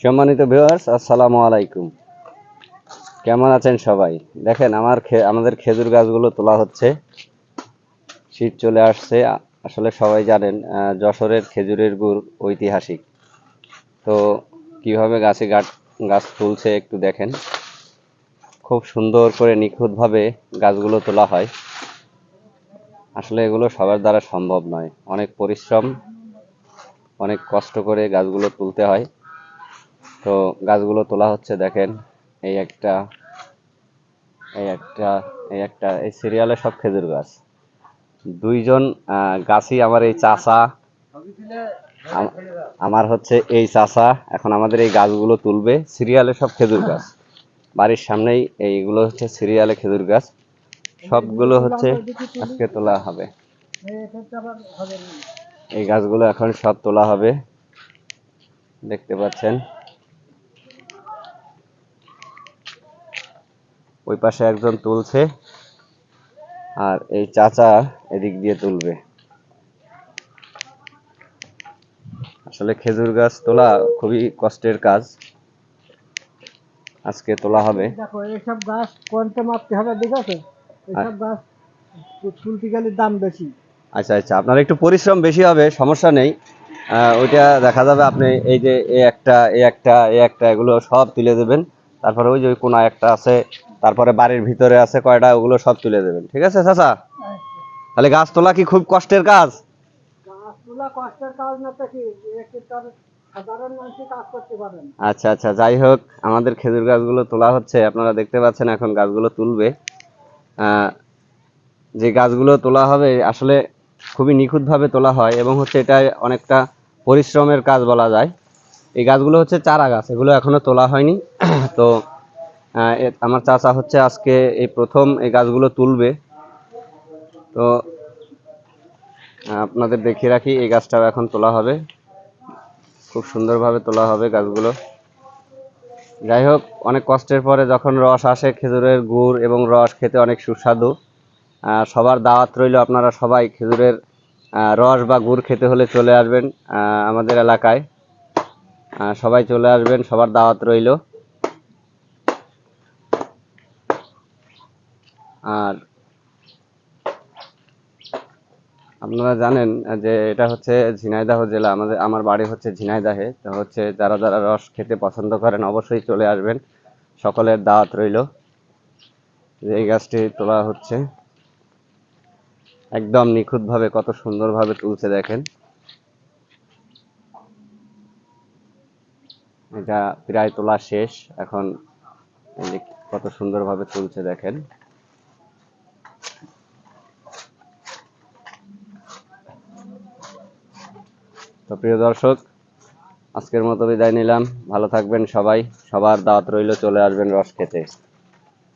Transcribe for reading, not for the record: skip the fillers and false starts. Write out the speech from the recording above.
সম্মানিত ভিউয়ার্স, আসসালামু আলাইকুম। কেমন আছেন সবাই? দেখেন আমাদের খেজুর গাছগুলো তোলা হচ্ছে। শীত চলে আসছে। আসলে সবাই জানেন যশোরের খেজুরের গুড় ঐতিহাসিক। তো কিভাবে গাছ তুলছে একটু দেখেন। খুব সুন্দর করে নিখুঁতভাবে গাছগুলো তোলা হয়। আসলে এগুলো সবার দ্বারা সম্ভব নয়। অনেক পরিশ্রম, অনেক কষ্ট করে গাছগুলো তুলতে হয়। তো গাছগুলো তোলা হচ্ছে দেখেন। এই একটা এই একটা এই সিরিয়ালে সব খেজুর গাছ। দুইজন গাছই আমার এই চাচা, আমার হচ্ছে এই চাচা এখন আমাদের এই গাছগুলো তুলবে। সিরিয়ালে সব খেজুর গাছ, বাড়ির সামনেই এইগুলো হচ্ছে সিরিয়ালে খেজুর গাছ। সবগুলো হচ্ছে আজকে তোলা হবে। এই গাছগুলো এখন সব তোলা হবে, দেখতে পাচ্ছেন। ওই পাশে একজন তুলছে আর এই চাচা এদিক দিয়ে তুলবে। আসলে খেজুর গাছ তোলা খুবই কষ্টের কাজ। আজকে তোলা হবে। দেখো এইসব গাছ কোনটা মাপতে হবে, ঠিক আছে? এইসব গাছ তুলতে গেলে দাম বেশি। আচ্ছা আচ্ছা, আপনার একটু পরিশ্রম বেশি হবে, সমস্যা নেই। ওইটা দেখা যাবে। আপনি এই যে এই একটা এগুলো সব তুলে দেবেন। তারপরে ওই যে ওই কোনা একটা আছে, তারপরে বাড়ির ভিতরে আছে কয়টা, ওগুলো সব তুলে দেবেন। ঠিক আছে চাচা? তাহলে গাছ তোলা কি খুব কষ্টের কাজ? গাছ তোলা কষ্টের কাজ না, তো কি সাধারণ মানুষই কাজ করতে পারেন। আচ্ছা আচ্ছা, যাই হোক, আমাদের খেজুর গাছগুলো তোলা হচ্ছে, আপনারা দেখতে পাচ্ছেন। এখন গাছগুলো তুলবে। যে গাছগুলো তোলা হবে আসলে খুবই নিখুঁতভাবে তোলা হয় এবং হচ্ছে এটা অনেকটা পরিশ্রমের কাজ বলা যায়। এই গাছগুলো হচ্ছে চারা গাছ, এগুলো এখনো তোলা হয়নি। তো আমার চাচা হচ্ছে আজকে এই প্রথম এই গাছগুলো তুলবে। তো আপনাদের দেখিয়ে রাখি, এই গাছটাও এখন তোলা হবে। খুব সুন্দরভাবে তোলা হবে গাছগুলো। যাই হোক, অনেক কষ্টের পরে যখন রস আসে, খেজুরের গুড় এবং রস খেতে অনেক সুস্বাদু। সবার দাওয়াত রইল, আপনারা সবাই খেজুরের রস বা গুড় খেতে হলে চলে আসবেন আমাদের এলাকায়। সবাই চলে আসবেন, সবার দাওয়াত রইল। আর আপনারা জানেন যে এটা হচ্ছে ঝিনাইদহ জেলা। আমার বাড়ি হচ্ছে ঝিনাইদহে। তো হচ্ছে যারা যারা রস খেতে পছন্দ করেন অবশ্যই চলে আসবেন, সকলের দাওয়াত রইল। এই গাছটি তোলা হচ্ছে একদম নিখুঁতভাবে, কত সুন্দরভাবে তুলছে দেখেন। এটা প্রায় তোলা শেষ এখন। এই যে কত সুন্দরভাবে তুলছে দেখেন। তো প্রিয় দর্শক, আজকের মতো বিদায় নিলাম। ভালো থাকবেন সবাই, সবার দাওয়াত রইল, চলে আসবেন রস খেতে।